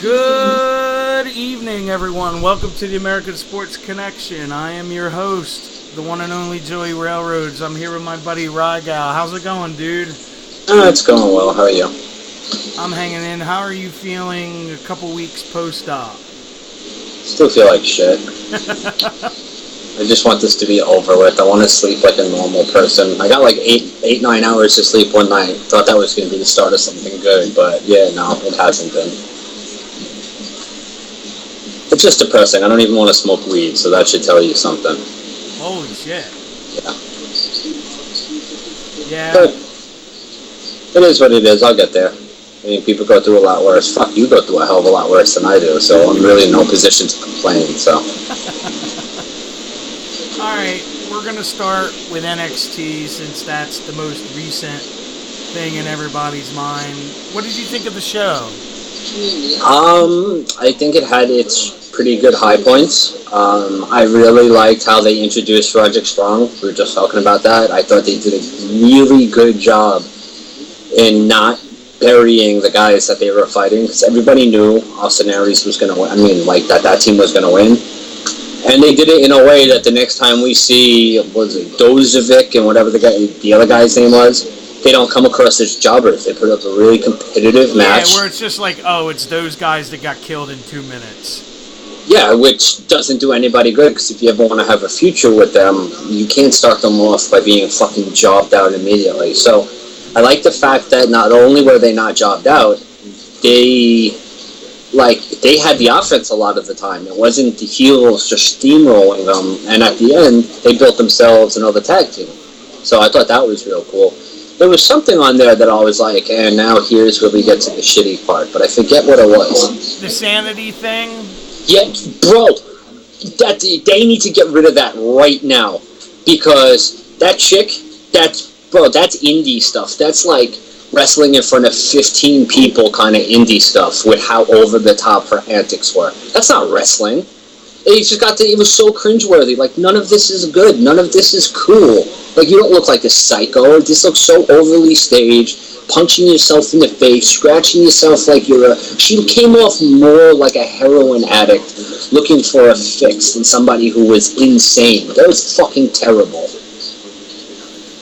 Good evening, everyone. Welcome to the American Sports Connection. I am your host, the one and only Joey Railroads. I'm here with my buddy Rygal. How's it going, dude? It's going well. How are you? I'm hanging in. How are you feeling a couple weeks post-op? Still feel like shit. I just want this to be over with. I want to sleep like a normal person. I got like 9 hours of sleep one night. Thought that was going to be the start of something good, but yeah, no, it hasn't been. It's just depressing. I don't even want to smoke weed, so that should tell you something. Holy shit. Yeah. But it is what it is. I'll get there. I mean, people go through a lot worse. Fuck, you go through a hell of a lot worse than I do, so I'm really in no position to complain, so. Alright, we're going to start with NXT since that's the most recent thing in everybody's mind. What did you think of the show? I think it had its pretty good high points. I really liked how they introduced Roderick Strong. We were just talking about that. I thought they did a really good job in not burying the guys that they were fighting, because everybody knew Austin Aries was going to win. I mean, like, that team was going to win. And they did it in a way that the next time we see, was it Dozovic and whatever the other guy's name was, they don't come across as jobbers. They put up a really competitive match. Yeah, where it's just like, oh, it's those guys that got killed in 2 minutes. Yeah, which doesn't do anybody good, because if you ever want to have a future with them, you can't start them off by being fucking jobbed out immediately. So I like the fact that not only were they not jobbed out, they had the offense a lot of the time. It wasn't the heels just steamrolling them, and at the end, they built themselves another tag team. So I thought that was real cool. There was something on there that I was like, and now here's where we get to the shitty part, but I forget what it was. The sanity thing? Yeah, bro, they need to get rid of that right now, because that chick, that's indie stuff. That's like wrestling in front of 15 people kind of indie stuff with how over the top her antics were. That's not wrestling. It was so cringeworthy. Like, none of this is good. None of this is cool. Like, you don't look like a psycho. This looks so overly staged, punching yourself in the face, scratching yourself like she came off more like a heroin addict looking for a fix than somebody who was insane. That was fucking terrible.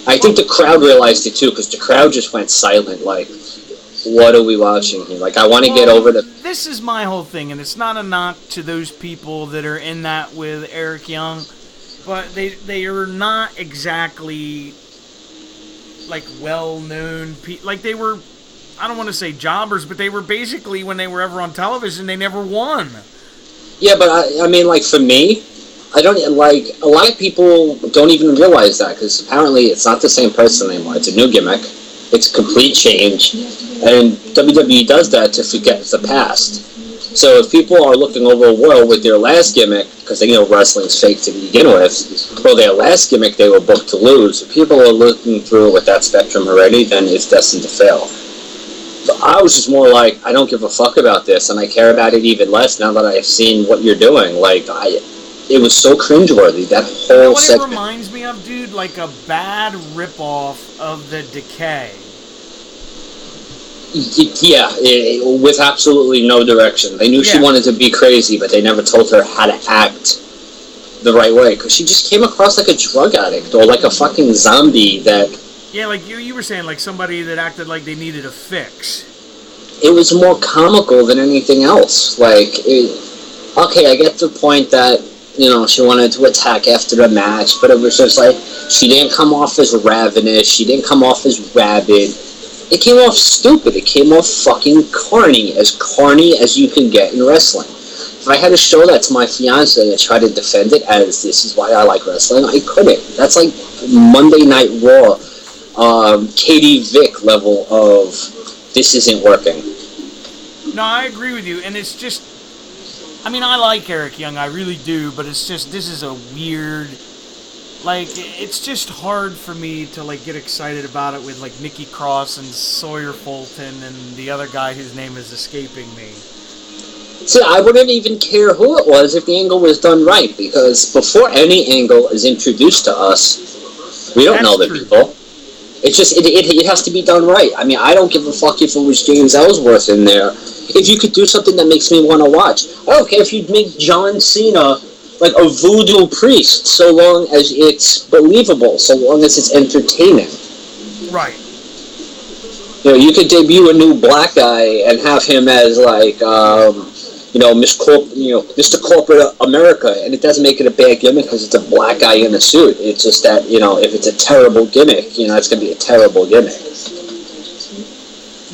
I think the crowd realized it too, because the crowd just went silent, like, what are we watching here? Like, I want to get over the... This is my whole thing, and it's not a knock to those people that are in that with Eric Young, but they are not exactly, like, well-known people. Like, they were, I don't want to say jobbers, but they were basically, when they were ever on television, they never won. Yeah, but I mean, like, for me, I don't, like, a lot of people don't even realize that, because apparently it's not the same person anymore. It's a new gimmick. It's a complete change. And WWE does that to forget the past. So if people are looking over a world with their last gimmick, because they know wrestling's fake to begin with, well, their last gimmick they were booked to lose. If people are looking through it with that spectrum already, then it's destined to fail. So I was just more like, I don't give a fuck about this, and I care about it even less now that I've seen what you're doing. Like, it was so cringeworthy, that whole segment. It reminds me of, dude? Like a bad ripoff of The Decay. Yeah, with absolutely no direction. They knew she wanted to be crazy, but they never told her how to act the right way, because she just came across like a drug addict or like a fucking zombie that... Yeah, like you were saying, like somebody that acted like they needed a fix. It was more comical than anything else. Like, okay, I get the point that, you know, she wanted to attack after the match, but it was just like, she didn't come off as ravenous, she didn't come off as rabid. It came off stupid. It came off fucking corny as you can get in wrestling. If I had to show that to my fiance and try to defend it as this is why I like wrestling, I couldn't. That's like Monday Night Raw, Katie Vick level of this isn't working. No, I agree with you, and it's just, I mean, I like Eric Young, I really do, but it's just, this is a weird, like, it's just hard for me to, like, get excited about it with, like, Nikki Cross and Sawyer Fulton and the other guy whose name is escaping me. See, I wouldn't even care who it was if the angle was done right, because before any angle is introduced to us, we don't know the people. It has to be done right. I mean, I don't give a fuck if it was James Ellsworth in there. If you could do something that makes me want to watch, I don't care if you'd make John Cena like a voodoo priest, so long as it's believable, so long as it's entertaining. Right. You know, you could debut a new black guy and have him as like, Mr. Corporate America, and it doesn't make it a bad gimmick because it's a black guy in a suit. It's just that, if it's a terrible gimmick, it's going to be a terrible gimmick.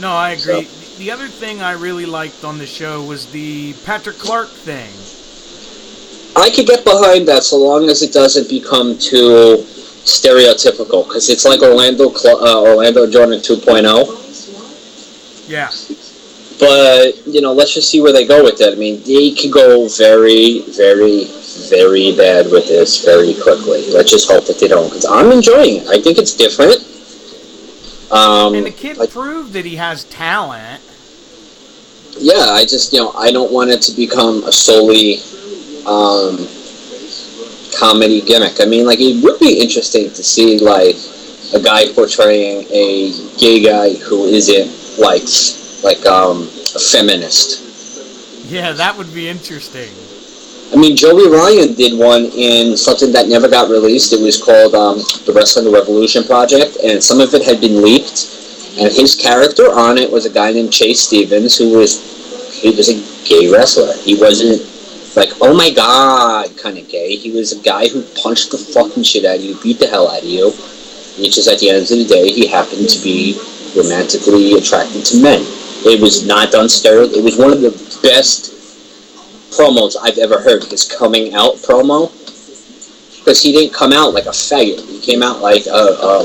No, I agree. So. The other thing I really liked on the show was the Patrick Clark thing. I could get behind that so long as it doesn't become too stereotypical, because it's like Orlando Jordan 2.0. Yeah. But, let's just see where they go with it. I mean, they could go very, very, very bad with this very quickly. Let's just hope that they don't, because I'm enjoying it. I think it's different. And the kid proved that he has talent. Yeah, I just, I don't want it to become a solely comedy gimmick. I mean, like, it would be interesting to see, like, a guy portraying a gay guy who isn't, like a feminist. Yeah, that would be interesting. I mean, Joey Ryan did one in something that never got released. It was called the Wrestling Revolution Project, and some of it had been leaked. And his character on it was a guy named Chase Stevens, he was a gay wrestler. He wasn't like, oh my god, kind of gay. He was a guy who punched the fucking shit out of you, beat the hell out of you. It's just at the end of the day, he happened to be romantically attracted to men. It was not done sterile. It was one of the best promos I've ever heard. His coming out promo, because he didn't come out like a faggot. He came out like a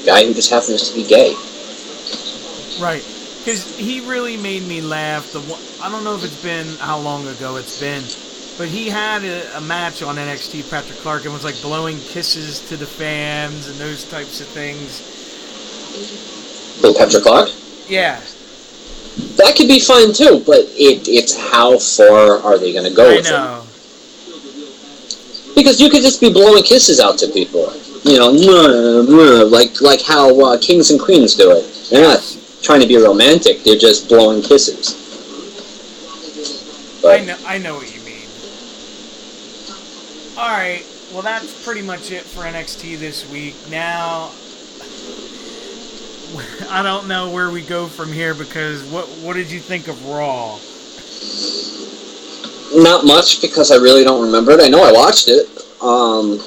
guy who just happens to be gay. Right, because he really made me laugh. I don't know if it's been how long ago it's been, but he had a match on NXT. Patrick Clark, and was like blowing kisses to the fans and those types of things. Bill Patrick Clark? Yeah. That could be fun too, but it's how far are they going to go with it? I know. Because you could just be blowing kisses out to people, like how kings and queens do it. They're not trying to be romantic; they're just blowing kisses. But, I know what you mean. All right, well that's pretty much it for NXT this week. Now, I don't know where we go from here, because what did you think of Raw? Not much, because I really don't remember it. I know I watched it. To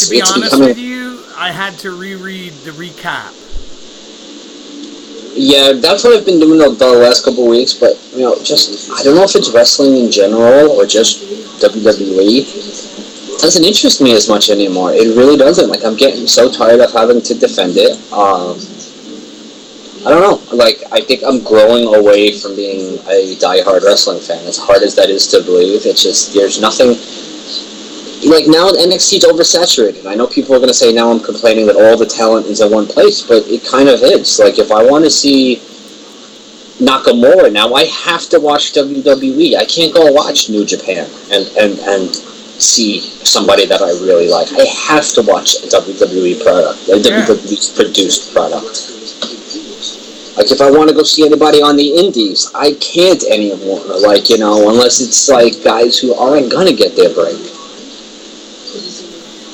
be honest with you, I had to reread the recap. Yeah, that's what I've been doing the last couple of weeks, but, just, I don't know if it's wrestling in general or just WWE. It doesn't interest me as much anymore. It really doesn't. Like, I'm getting so tired of having to defend it. I don't know. Like, I think I'm growing away from being a diehard wrestling fan. As hard as that is to believe, it's just, there's nothing. Like, now NXT's oversaturated. I know people are going to say now I'm complaining that all the talent is in one place, but it kind of is. Like, if I want to see Nakamura now, I have to watch WWE. I can't go watch New Japan and see somebody that I really like. I have to watch a WWE product, a WWE produced product. Like, if I want to go see anybody on the indies, I can't anymore. Like, unless it's like guys who aren't gonna get their break.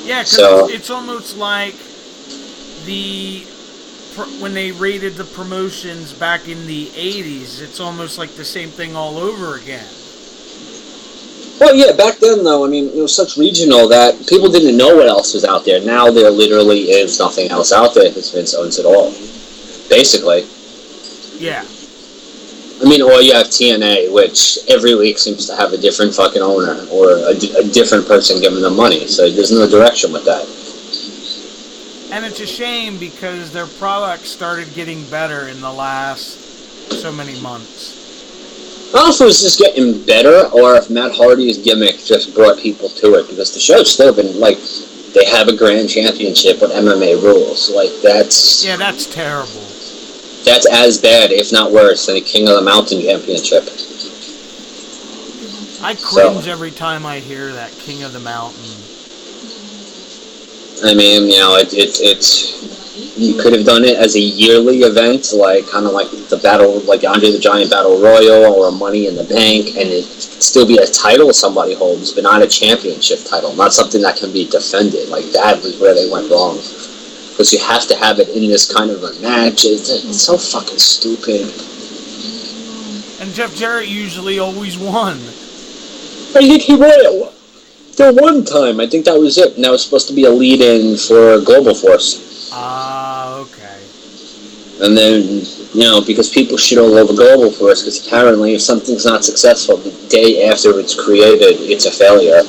Yeah, because it's almost like when they rated the promotions back in the 80s, it's almost like the same thing all over again. Well, yeah, back then, though, I mean, it was such regional that people didn't know what else was out there. Now there literally is nothing else out there because Vince owns it all. Basically. Yeah. I mean, or you have TNA, which every week seems to have a different fucking owner or a different person giving them money, so there's no direction with that. And it's a shame because their product started getting better in the last so many months. I don't know if it was just getting better or if Matt Hardy's gimmick just brought people to it, because the show's still been, like, they have a grand championship with MMA rules. Like, that's... Yeah, that's terrible. That's as bad, if not worse, than a King of the Mountain championship. I cringe every time I hear that King of the Mountain. I mean, it's you could have done it as a yearly event, like kind of like the battle, like Andre the Giant Battle Royal or Money in the Bank, and it still be a title somebody holds, but not a championship title, not something that can be defended. Like that was where they went wrong, because you have to have it in this kind of a match. It's so fucking stupid. And Jeff Jarrett usually always won. I think he won it the one time. I think that was it, and that was supposed to be a lead-in for Global Force. Ah, okay. And then, because people shit all over Global Force, because apparently if something's not successful the day after it's created, it's a failure.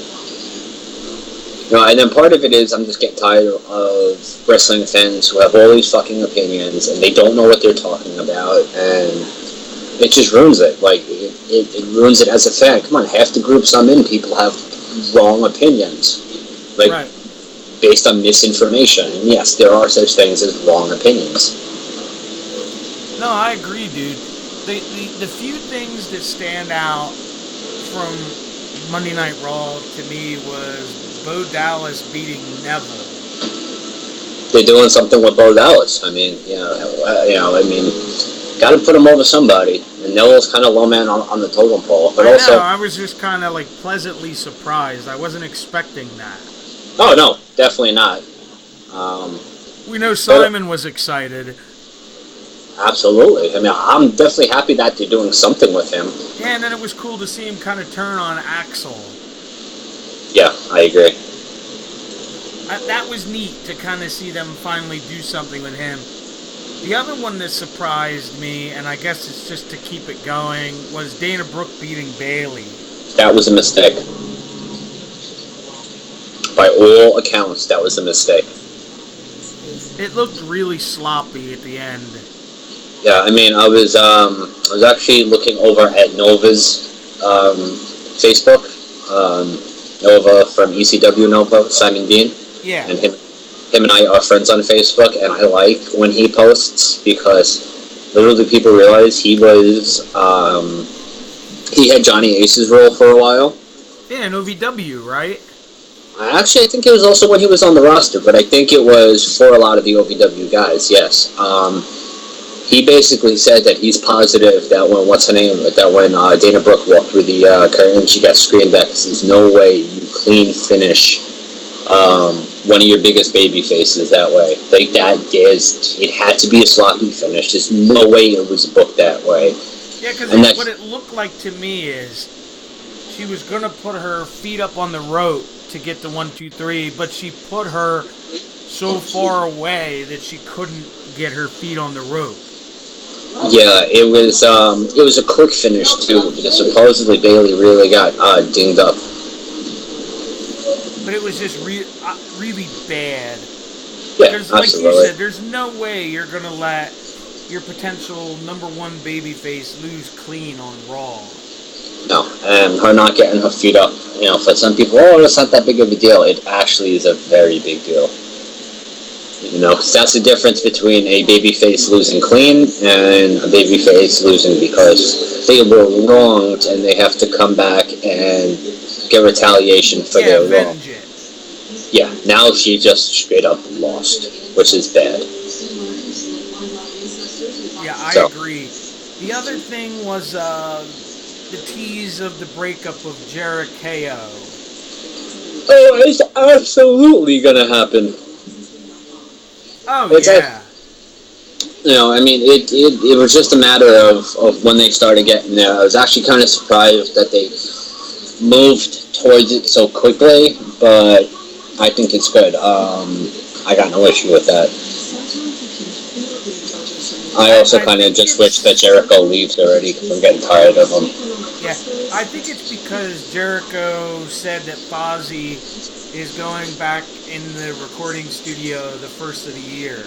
And then part of it is I'm just getting tired of wrestling fans who have all these fucking opinions, and they don't know what they're talking about, and it just ruins it. Like, it ruins it as a fan. Come on, half the groups I'm in, people have wrong opinions. Like, right. Based on misinformation. And yes, there are such things as wrong opinions. No, I agree, dude. The few things that stand out from Monday Night Raw to me was Bo Dallas beating Neville. They're doing something with Bo Dallas. I mean, got to put him over somebody. And Neville's kind of low man on the totem pole. But I was just kind of like pleasantly surprised. I wasn't expecting that. Oh, no, definitely not. We know Simon was excited. Absolutely. I mean, I'm definitely happy that they're doing something with him. Yeah, and then it was cool to see him kind of turn on Axel. Yeah, I agree. That was neat to kind of see them finally do something with him. The other one that surprised me, and I guess it's just to keep it going, was Dana Brooke beating Bayley. That was a mistake. By all accounts, that was a mistake. It looked really sloppy at the end. Yeah, I mean, I was actually looking over at Nova's Facebook. Nova from ECW Nova, Simon Dean. Yeah. And him and I are friends on Facebook, and I like when he posts, because literally people realize he had Johnny Ace's role for a while. Yeah, in OVW, right? Actually, I think it was also when he was on the roster, but I think it was for a lot of the OVW guys, yes. He basically said that he's positive that when Dana Brooke walked through the curtain, she got screamed at, because there's no way you clean finish one of your biggest baby faces that way. Like, it had to be a sloppy finish. There's no way it was booked that way. Yeah, because what it looked like to me is she was going to put her feet up on the rope to get the 1, 2, 3, but she put her so far away that she couldn't get her feet on the rope. Yeah, it was a quick finish too, because supposedly Bayley really got dinged up. But it was just really bad. Yeah, like absolutely. You said, there's no way you're going to let your potential number one babyface lose clean on Raw. No, and her not getting her feet up, for some people, it's not that big of a deal. It actually is a very big deal. That's the difference between a babyface losing clean and a babyface losing because they were wronged and they have to come back and get retaliation for their wrong. Yeah, now she just straight up lost, which is bad. Yeah, I agree. The other thing was the tease of the breakup of Jericho. Oh, it's absolutely gonna happen. Oh, yeah. It was just a matter of when they started getting there. I was actually kind of surprised that they moved towards it so quickly, but I think it's good. I got no issue with that. I also kind of just wish that Jericho leaves already, because I'm getting tired of him. Yeah, I think it's because Jericho said that Fozzy is going back in the recording studio the first of the year.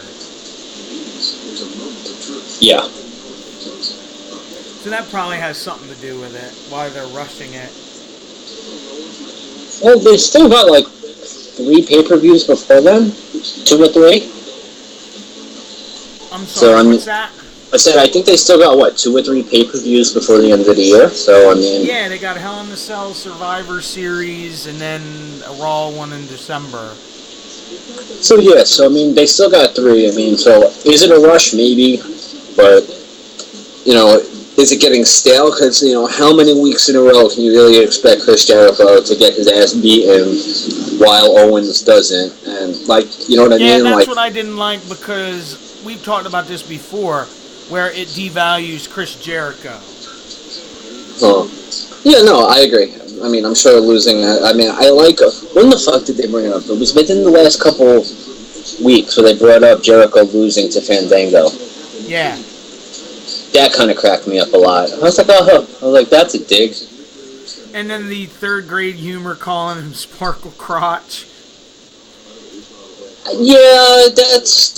Yeah. So that probably has something to do with it, why they're rushing it. Well, they still got like 3 pay-per-views before then? 2 or 3? I'm sorry, what's that? I said, I think they still got, 2 or 3 pay-per-views before the end of the year? So, yeah, they got Hell in a Cell Survivor Series, and then a Raw one in December. So yeah, so I mean, they still got 3. I mean, so is it a rush? Maybe, but is it getting stale? Because how many weeks in a row can you really expect Chris Jericho to get his ass beaten while Owens doesn't? And you know what I Yeah, mean? that's what I didn't like, because we've talked about this before, where it devalues Chris Jericho. Oh, yeah, no, I agree. I mean, I'm sure losing. I mean, I like. When the fuck did they bring it up? It was within the last couple weeks where they brought up Jericho losing to Fandango. Yeah. That kind of cracked me up a lot. I was like, that's a dig. And then the third grade humor calling him Sparkle Crotch. Yeah, that's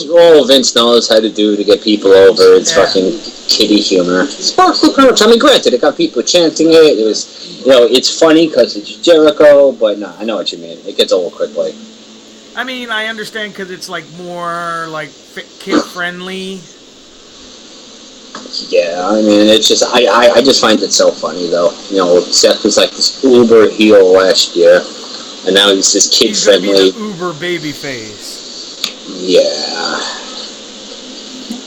all Vince knows how to do to get people over. It's fucking kiddie humor. Sparkle Crotch. I mean, granted, it got people chanting it. It was, it's funny because it's Jericho, but no, I know what you mean. It gets old quickly. I mean, I understand because it's more kid friendly. Yeah, I mean, it's just I just find it so funny though. Seth was like this uber heel last year, and now he's this kid friendly. He's gonna be the uber babyface. Yeah.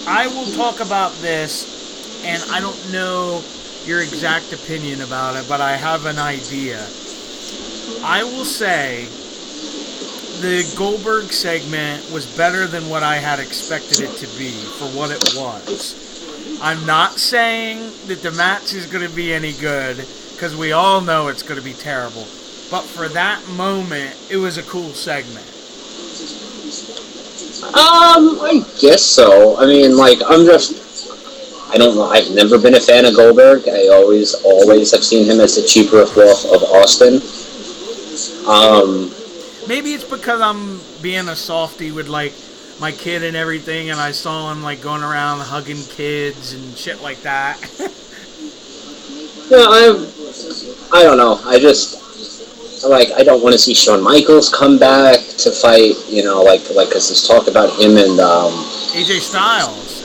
I will talk about this, and I don't know your exact opinion about it, but I have an idea. I will say the Goldberg segment was better than what I had expected it to be for what it was. I'm not saying that the match is going to be any good, because we all know it's going to be terrible. But for that moment, it was a cool segment. I guess so. I mean, I don't know. I've never been a fan of Goldberg. I always have seen him as the cheap ripoff of Austin. Maybe it's because I'm being a softie with, my kid and everything, and I saw him, going around hugging kids and shit like that. Yeah, I don't know. I just... I don't want to see Shawn Michaels come back to fight, because there's talk about him and, AJ Styles.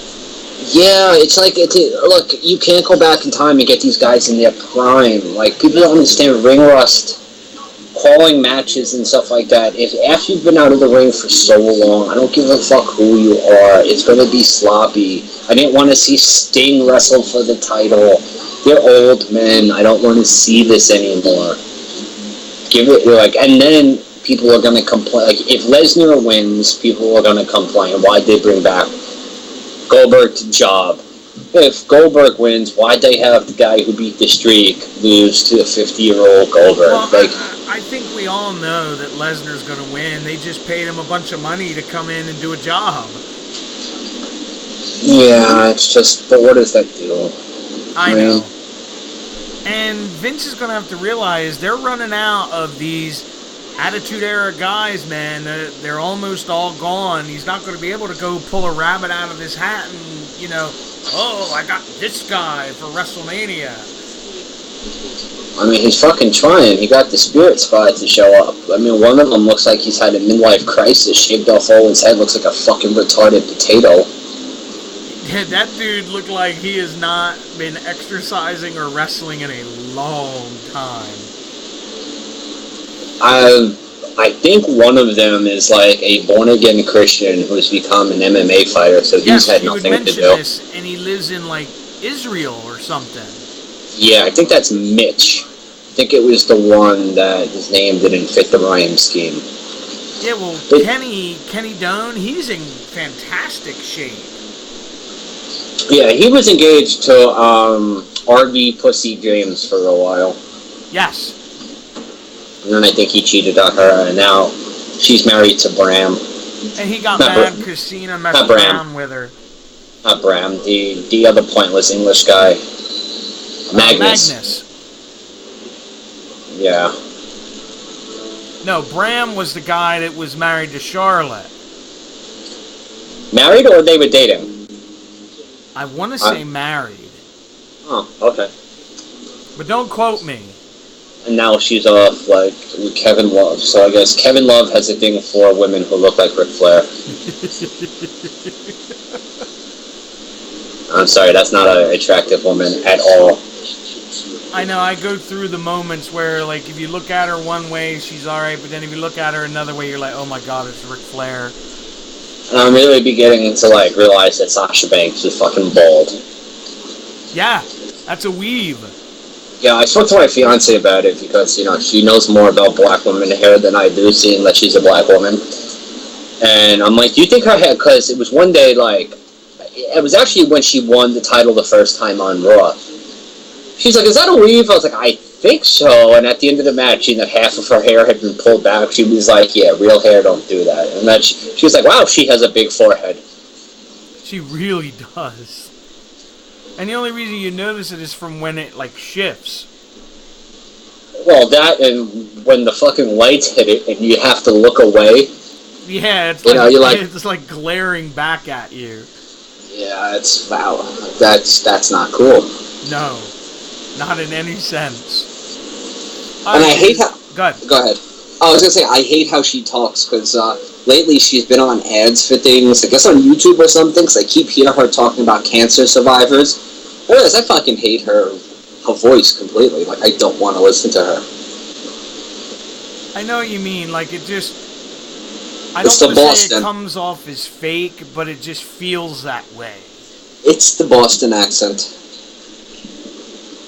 Yeah, it's look, you can't go back in time and get these guys in their prime. People don't understand ring rust, calling matches and stuff like that. If after you've been out of the ring for so long, I don't give a fuck who you are, it's going to be sloppy. I didn't want to see Sting wrestle for the title. They're old men. I don't want to see this anymore. And then people are going to complain. If Lesnar wins, people are going to complain. Why'd they bring back Goldberg to job? If Goldberg wins, why'd they have the guy who beat the streak lose to a 50-year-old Goldberg? Well, I think we all know that Lesnar's going to win. They just paid him a bunch of money to come in and do a job. Yeah, it's just, but what does that do? I know. And Vince is going to have to realize they're running out of these Attitude Era guys, man. They're almost all gone. He's not going to be able to go pull a rabbit out of his hat and, I got this guy for WrestleMania. I mean, he's fucking trying. He got the Spirit Spot to show up. I mean, one of them looks like he's had a midlife crisis. Shaved off all his head. Looks like a fucking retarded potato. Yeah, that dude looked like he has not been exercising or wrestling in a long time. I think one of them is a born-again Christian who's become an MMA fighter, so he's had nothing to do. This, and he lives in, Israel or something. Yeah, I think that's Mitch. I think it was the one that his name didn't fit the rhyme scheme. Yeah, well, Kenny Doane, he's in fantastic shape. Yeah, he was engaged to RV Pussy James for a while. Yes. And then I think he cheated on her, and now she's married to Bram. And he got mad because Cena messed around with her. Not Bram, the other pointless English guy. Magnus. Yeah. No, Bram was the guy that was married to Charlotte. Married, or they were dating? I want to say married. Oh, okay. But don't quote me. And now she's off, with Kevin Love. So I guess Kevin Love has a thing for women who look like Ric Flair. I'm sorry, that's not an attractive woman at all. I know, I go through the moments where, like, if you look at her one way, she's alright, but then if you look at her another way, you're like, oh my god, it's Ric Flair. And I'm really beginning to, like, realize that Sasha Banks is fucking bald. Yeah, that's a weave. Yeah, I spoke to my fiance about it because, you know, she knows more about black women hair than I do, seeing that she's a black woman. And I'm like, do you think her hair, because it was one day, like, it was actually when she won the title the first time on Raw. She's like, is that a weave? I was like, I think so. And at the end of the match, seeing that half of her hair had been pulled back, she was like, yeah, real hair don't do that. And then she was like, wow, she has a big forehead. She really does. And the only reason you notice it is from when it, like, shifts. Well, that and when the fucking lights hit it and you have to look away. Yeah, it's it's like glaring back at you. Yeah, it's, wow, that's not cool. No, not in any sense. And I hate how... Go ahead. Go ahead. I was going to say, I hate how she talks, because lately she's been on ads for things, I guess on YouTube or something, because I keep hearing her talking about cancer survivors. I realize I fucking hate her voice completely. Like, I don't want to listen to her. I know what you mean. Like, it just... I It's don't the want to say Boston. it comes off as fake, but it just feels that way. It's the Boston accent.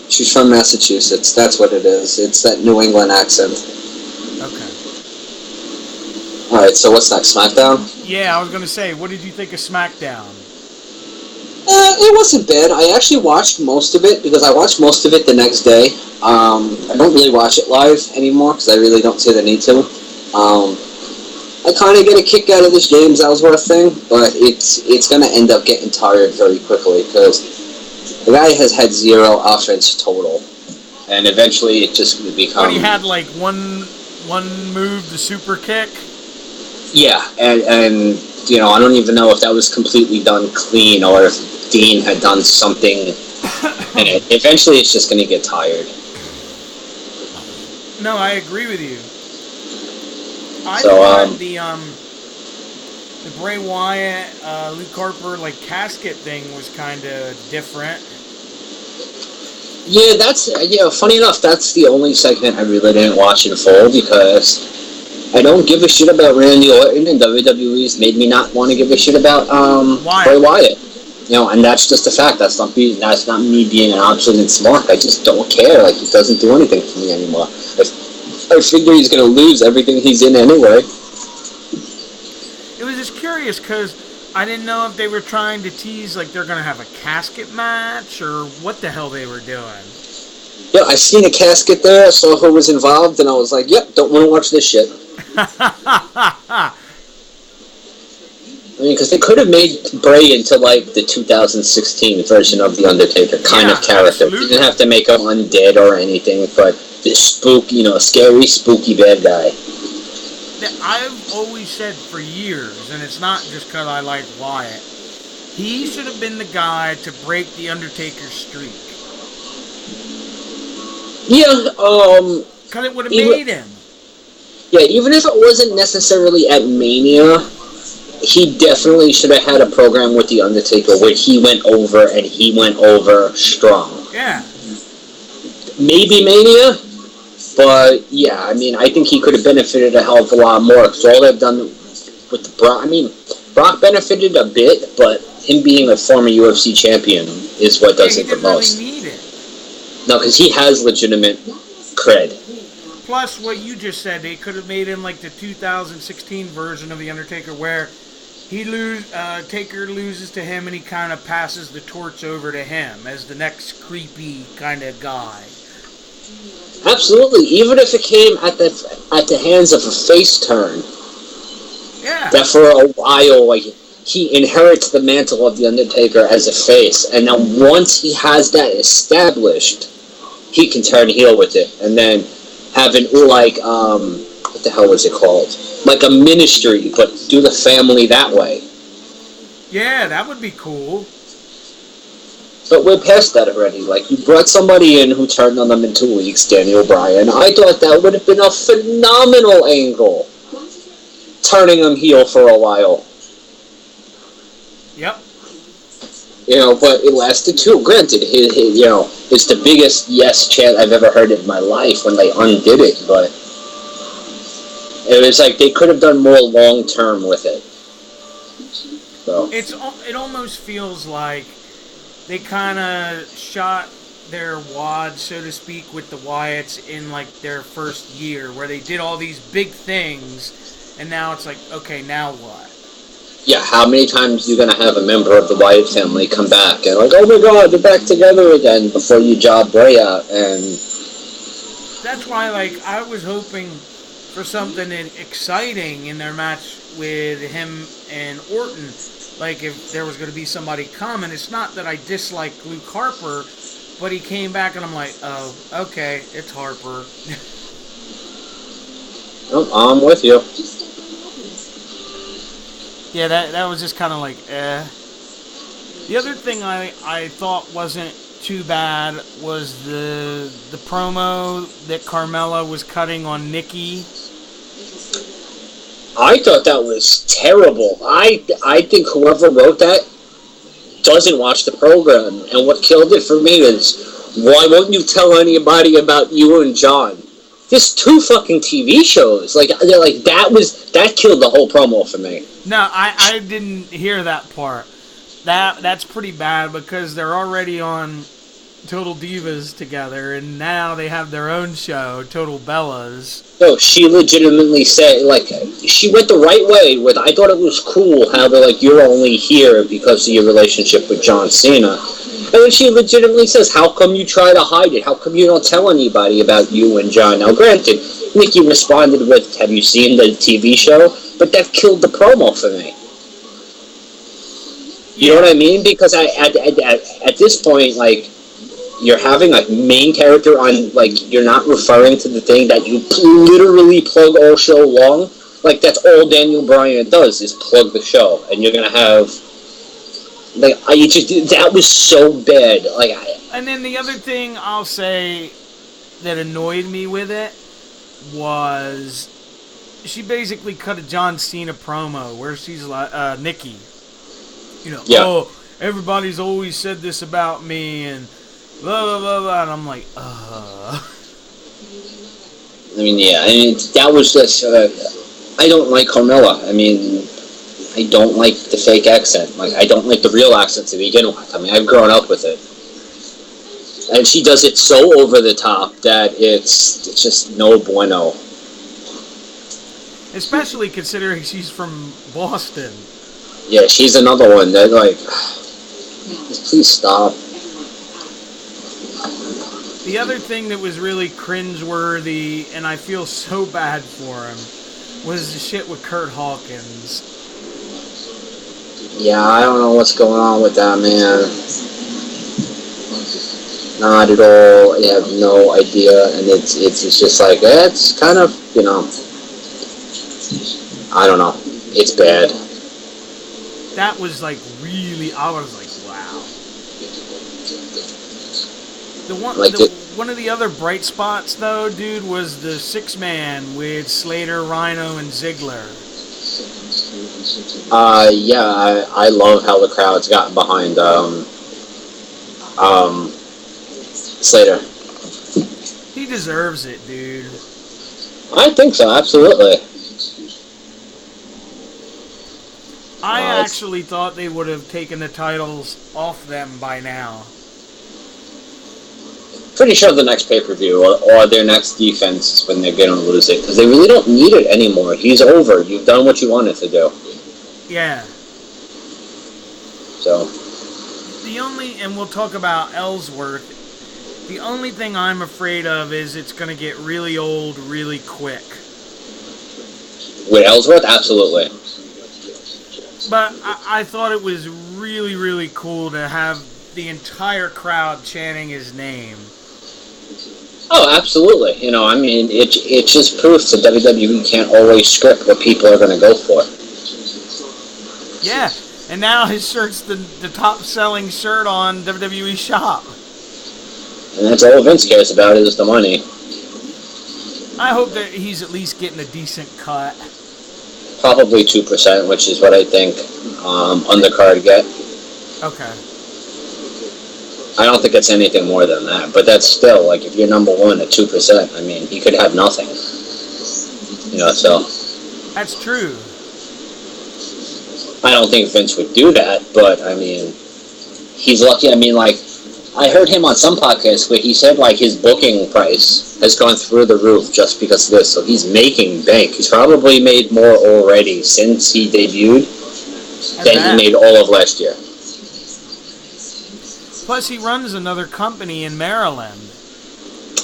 She's from Massachusetts. That's what it is. It's that New England accent. Okay. Alright, so what's next? SmackDown? Yeah, I was going to say, what did you think of SmackDown? It wasn't bad. I actually watched most of it, because I watched most of it the next day. I don't really watch it live anymore, because I really don't see the need to. I kind of get a kick out of this James Ellsworth thing, but it's going to end up getting tired very quickly, because the guy has had 0 offense total, and eventually it just would become... But he had, like, one move, the super kick? Yeah, and you know, I don't even know if that was completely done clean, or if Dean had done something, and eventually it's just going to get tired. No, I agree with you. I So, thought the Bray Wyatt, Luke Harper, like, casket thing was kind of different. Yeah, that's, funny enough, that's the only segment I really didn't watch in full, because I don't give a shit about Randy Orton, and WWE's made me not want to give a shit about Bray Wyatt. You know, and that's just a fact. That's not me being an obstinate smart. I just don't care. Like, he doesn't do anything for me anymore. I figure he's going to lose everything he's in anyway. It was just curious, because I didn't know if they were trying to tease, like, they're going to have a casket match, or what the hell they were doing. Yeah, I seen a casket there, I saw who was involved, and I was like, yep, don't want to watch this shit. I mean, because they could have made Bray into, like, the 2016 version of The Undertaker kind of character. Absolutely. You didn't have to make him undead or anything, but this spooky, scary, spooky bad guy. I've always said for years, and it's not just because I like Wyatt, he should have been the guy to break The Undertaker's streak. Yeah, Because it would have made him. Yeah, even if it wasn't necessarily at Mania, he definitely should have had a program with The Undertaker where he went over, and he went over strong. Yeah. Maybe Mania, but yeah, I mean, I think he could have benefited a hell of a lot more, because all they've done with Brock, I mean, Brock benefited a bit, but him being a former UFC champion is what does it the most. Really need it. No, because he has legitimate cred. Plus, what you just said, they could have made him like the 2016 version of The Undertaker, where Taker loses to him, and he kind of passes the torch over to him as the next creepy kind of guy. Absolutely, even if it came at the hands of a face turn. Yeah. That for a while, like, he inherits the mantle of The Undertaker as a face, and then once he has that established, he can turn heel with it, and then having, like, what the hell was it called? Like a ministry, but do the family that way. Yeah, that would be cool. But we're past that already. Like, you brought somebody in who turned on them in 2 weeks, Daniel Bryan. I thought that would have been a phenomenal angle. Turning him heel for a while. Yep. But it lasted too. Granted, it's the biggest yes chant I've ever heard in my life when they undid it, but it was like they could have done more long term with it. So It almost feels like they kind of shot their wad, so to speak, with the Wyatts in like their first year, where they did all these big things, and now it's like, okay, now what? yeah, how many times are you gonna have a member of the Wyatt family come back and like, oh my god, they're back together again before you job Bray out? And that's why, like, I was hoping for something exciting in their match with him and Orton. Like, if there was going to be somebody come, and it's not that I dislike Luke Harper, but he came back and I'm like, oh, okay, it's Harper. oh, I'm with you. Yeah, that was just kind of like, eh. The other thing I thought wasn't too bad was the promo that Carmella was cutting on Nikki. I thought that was terrible. I think whoever wrote that doesn't watch the program. And what killed it for me is, why won't you tell anybody about you and John? There's 2 fucking TV shows. Like that killed the whole promo for me. No, I didn't hear that part. That's pretty bad because they're already on Total Divas together, and now they have their own show, Total Bellas. No, she legitimately said, like, she went the right way with, I thought it was cool how they're like, you're only here because of your relationship with John Cena. And then she legitimately says, how come you try to hide it? How come you don't tell anybody about you and John? Now, granted, Nikki responded with, have you seen the TV show? But that killed the promo for me. You know what I mean? Because at this point, like, you're having a main character on, like, you're not referring to the thing that you literally plug all show long. Like, that's all Daniel Bryan does, is plug the show. And you're going to have, like, that was so bad. Like, and then the other thing I'll say that annoyed me with it was she basically cut a John Cena promo where she's like, Nikki, you know, oh, everybody's always said this about me, and blah, blah, blah, blah, and I'm like, I mean, yeah, I mean, that was just, I don't like Carmella. I mean, I don't like the fake accent. Like, I don't like the real accent to begin with. I mean, I've grown up with it. And she does it so over the top that it's just no bueno. Especially considering she's from Boston. Yeah, she's another one that, like, please stop. The other thing that was really cringeworthy, and I feel so bad for him, was the shit with Kurt Hawkins. Yeah, I don't know what's going on with that, man. Not at all. I have no idea, and it's just like, it's kind of, you know, I don't know. It's bad. That was like really, I was like, wow. One of the other bright spots, though, dude, was the 6-man with Slater, Rhino, and Ziggler. Yeah, I love how the crowd's gotten behind, Slater. He deserves it, dude. I think so, absolutely. I actually thought they would have taken the titles off them by now. Pretty sure the next pay-per-view or their next defense is when they're going to lose it, because they really don't need it anymore. He's over. You've done what you wanted to do. Yeah. So. And we'll talk about Ellsworth, the only thing I'm afraid of is it's going to get really old really quick. With Ellsworth? Absolutely. But I thought it was really, really cool to have the entire crowd chanting his name. Oh, absolutely. You know, I mean, it just proves that WWE can't always script what people are going to go for. Yeah, and now his shirt's the top-selling shirt on WWE Shop. And that's all Vince cares about is the money. I hope that he's at least getting a decent cut. Probably 2%, which is what I think undercard get. Okay. I don't think it's anything more than that. But that's still, like, if you're number one at 2%, I mean, he could have nothing. So. That's true. I don't think Vince would do that, but, I mean, he's lucky. I mean, like, I heard him on some podcast where he said, like, his booking price has gone through the roof just because of this. So he's making bank. He's probably made more already since he debuted than he made all of last year. Plus, he runs another company in Maryland.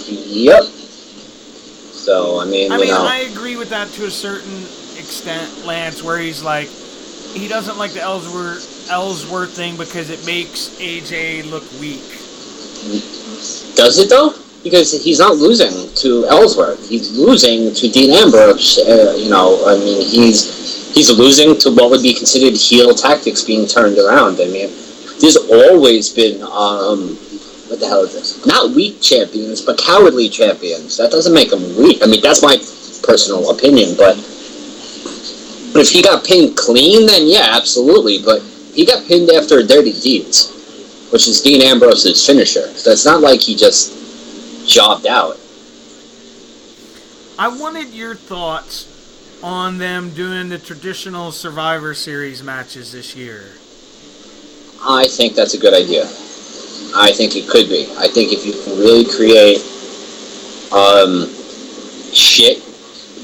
Yep. So, I mean, I agree with that to a certain extent, Lance, where he's like, he doesn't like the Ellsworth thing because it makes AJ look weak. Does it, though? Because he's not losing to Ellsworth. He's losing to Dean Ambrose. I mean, he's losing to what would be considered heel tactics being turned around. I mean, there's always been, what the hell is this? Not weak champions, but cowardly champions. That doesn't make them weak. I mean, that's my personal opinion, but if he got pinned clean, then yeah, absolutely. But he got pinned after Dirty Deeds, which is Dean Ambrose's finisher. So it's not like he just jobbed out. I wanted your thoughts on them doing the traditional Survivor Series matches this year. I think that's a good idea. I think it could be. I think if you can really create shit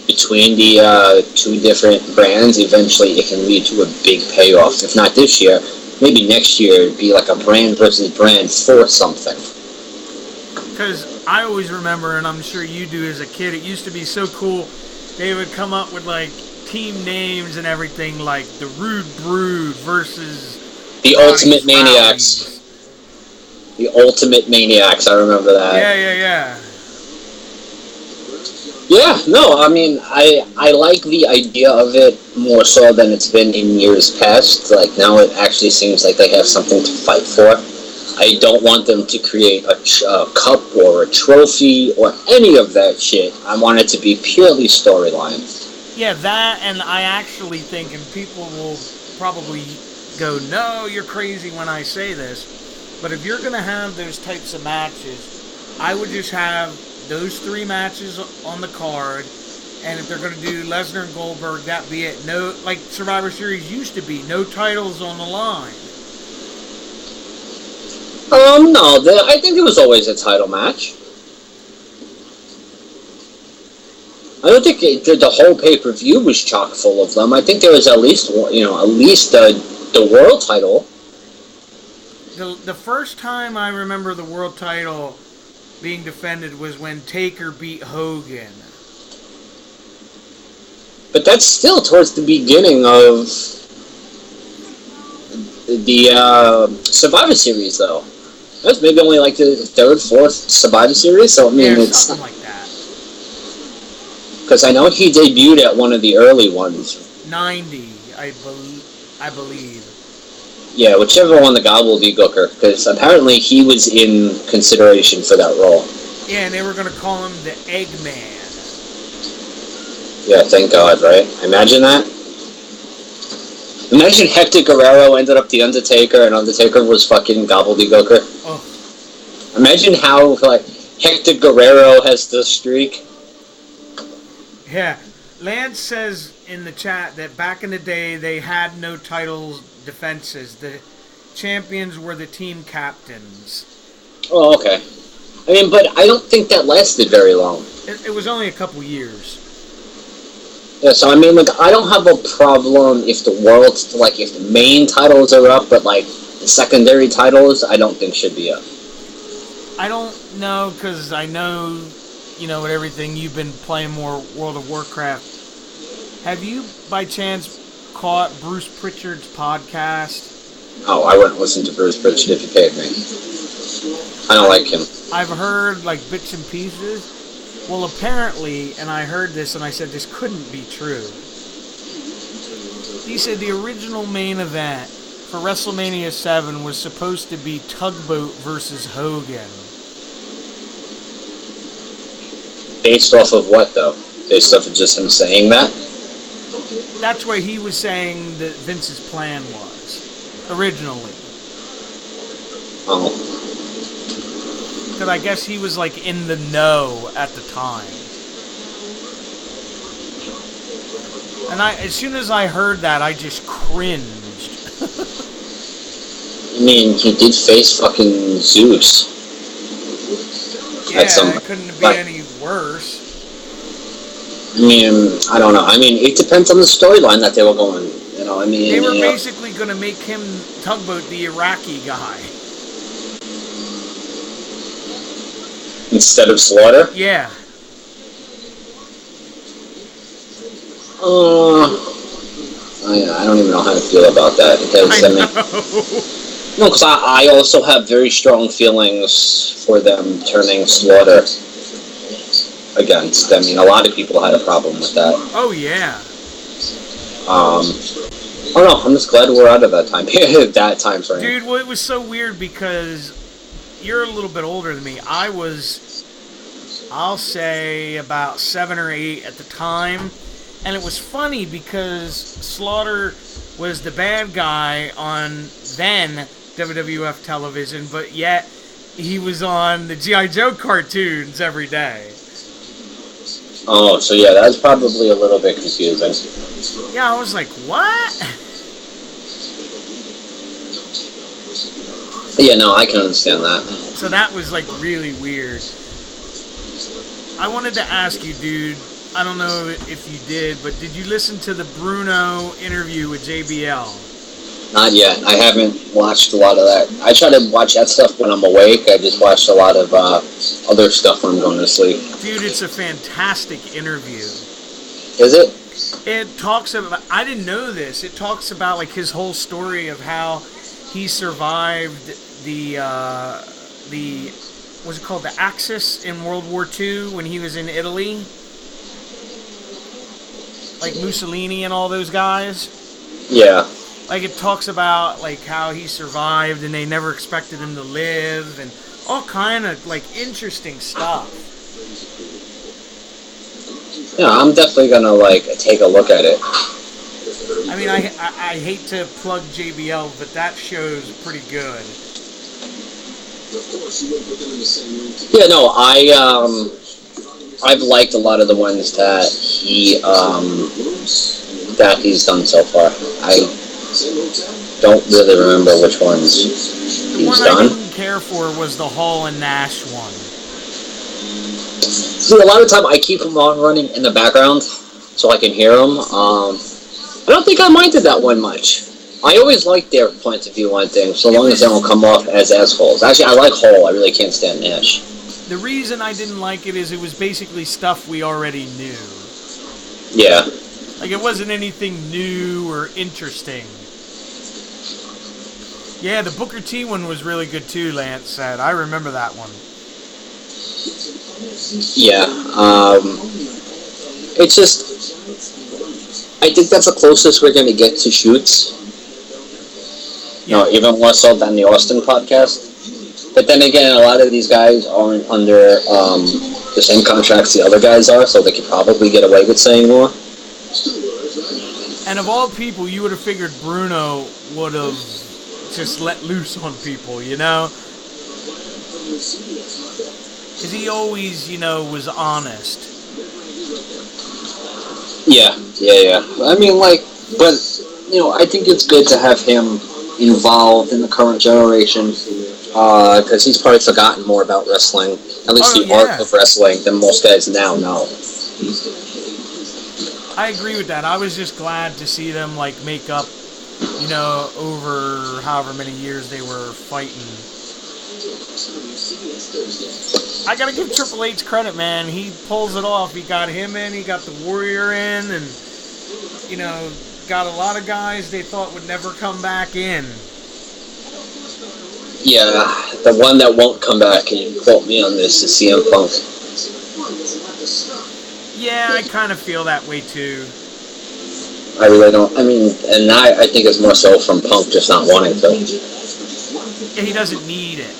between the two different brands, eventually it can lead to a big payoff. If not this year, maybe next year it'd be like a brand versus brand for something. Because I always remember, and I'm sure you do as a kid, it used to be so cool. They would come up with like team names and everything, like the Rude Brood versus the Ultimate Maniacs. The Ultimate Maniacs, I remember that. Yeah. Yeah, no, I mean, I like the idea of it more so than it's been in years past. Like, now it actually seems like they have something to fight for. I don't want them to create a cup or a trophy or any of that shit. I want it to be purely storyline. Yeah, that, and I actually think, and people will probably go, no, you're crazy when I say this, but if you're going to have those types of matches, I would just have those 3 matches on the card, and if they're going to do Lesnar and Goldberg, that be it. No, like Survivor Series used to be, no titles on the line. No, I think it was always a title match. I don't think the whole pay-per-view was chock full of them. I think there was at least the world title. The first time I remember the world title being defended was when Taker beat Hogan. But that's still towards the beginning of the Survivor Series, though. That's maybe only like the 3rd, 4th Survivor Series, so I mean, it's something like that. Because I know he debuted at one of the early ones. 90, I believe. Yeah, whichever one the gobbledygooker, because apparently he was in consideration for that role. Yeah, and they were going to call him the Eggman. Yeah, thank God, right? Imagine that. Imagine Hector Guerrero ended up the Undertaker, and Undertaker was fucking gobbledygooker. Oh. Imagine how, like, Hector Guerrero has the streak. Yeah. Lance says in the chat that back in the day, they had no titles defenses. The champions were the team captains. Oh, okay. I mean, but I don't think that lasted very long. It was only a couple years. Yeah, so I mean, like, I don't have a problem if if the main titles are up, but, like, the secondary titles, I don't think should be up. I don't know, because I know, with everything, you've been playing more World of Warcraft. Have you, by chance, caught Bruce Pritchard's podcast? Oh, I wouldn't listen to Bruce Pritchard if you paid me. I don't like him. I've heard, like, bits and pieces. Well, apparently, and I heard this and I said this couldn't be true. He said the original main event for WrestleMania 7 was supposed to be Tugboat versus Hogan. Based off of what, though? Based off of just him saying that? That's what he was saying that Vince's plan was, originally. Oh. because I guess he was like in the know at the time. And as soon as I heard that, I just cringed. I mean, he did face fucking Zeus. Yeah, it couldn't be any worse. I mean, I don't know. I mean, it depends on the storyline that they were going. You know, I mean, they were basically going to make him Tugboat the Iraqi guy instead of Slaughter. Yeah. I don't even know how to feel about that because no, because I also have very strong feelings for them turning Slaughter against. I mean, a lot of people had a problem with that. Oh yeah. Oh no, I'm just glad we're out of that time period, that time frame. Dude, well, it was so weird because you're a little bit older than me. I was, I'll say, about 7 or 8 at the time. And it was funny because Slaughter was the bad guy on then WWF television, but yet he was on the G.I. Joe cartoons every day. Oh, so yeah, that's probably a little bit confusing. Yeah, I was like, what? Yeah, no, I can understand that. So that was like really weird. I wanted to ask you, dude, I don't know if you did, but did you listen to the Bruno interview with JBL? Not yet. I haven't watched a lot of that. I try to watch that stuff when I'm awake. I just watched a lot of other stuff when I'm going to sleep. Dude, it's a fantastic interview. Is it? It talks about, I didn't know this, it talks about like his whole story of how he survived the what's it called, the Axis in World War II when he was in Italy. Like Mussolini and all those guys. Yeah. Like it talks about like how he survived and they never expected him to live and all kind of like interesting stuff. Yeah, I'm definitely gonna like take a look at it. I mean, I hate to plug JBL, but that show's pretty good. Yeah, no, I've liked a lot of the ones that he's done so far. I don't really remember which ones he's done. The one I didn't care for was the Hall and Nash one. See, a lot of time I keep them on running in the background so I can hear them. I don't think I minded that one much. I always like their point of view on things, so long as they don't come off as assholes. Actually, I like Hall. I really can't stand Nash. The reason I didn't like it is it was basically stuff we already knew. Yeah. Like, it wasn't anything new or interesting. Yeah, the Booker T one was really good too, Lance said. I remember that one. Yeah. It's just, I think that's the closest we're going to get to shoots. You know, even more so than the Austin podcast. But then again, a lot of these guys aren't under the same contracts the other guys are, so they could probably get away with saying more. And of all people, you would have figured Bruno would have just let loose on people, you know? Because he always, you know, was honest. Yeah. I mean, like, but, you know, I think it's good to have him involved in the current generation, because he's probably forgotten more about wrestling, at least the art of wrestling, than most guys now know. I agree with that. I was just glad to see them, like, make up, you know, over however many years they were fighting. I gotta give Triple H credit, man. He pulls it off. He got him in, he got the Warrior in, and, you know, got a lot of guys they thought would never come back in. Yeah, the one that won't come back, and you quote me on this, is CM Punk. Yeah, I kind of feel that way too. I really don't. I mean, and I think it's more so from Punk just not wanting to. Yeah, he doesn't need it.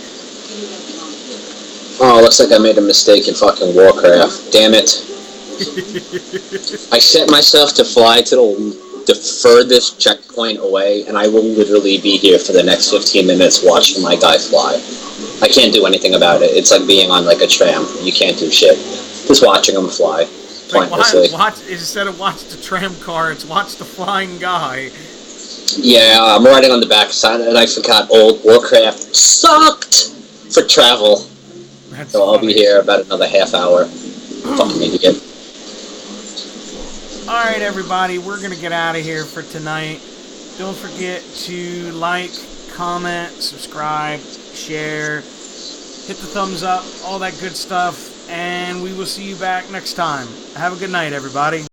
Oh, looks like I made a mistake in fucking Warcraft. Damn it. I set myself to fly to the furthest checkpoint away, and I will literally be here for the next 15 minutes watching my guy fly. I can't do anything about it. It's like being on like a tram. You can't do shit. Just watching them fly. Like, Pointlessly. instead of watch the tram car, it's watch the flying guy. Yeah, I'm riding on the backside, and I forgot old Warcraft sucked for travel. That's So I'll funny. be here about another half hour. Fucking idiot. Alright, everybody, we're going to get out of here for tonight. Don't forget to like, comment, subscribe, share, hit the thumbs up, all that good stuff, and we will see you back next time. Have a good night, everybody.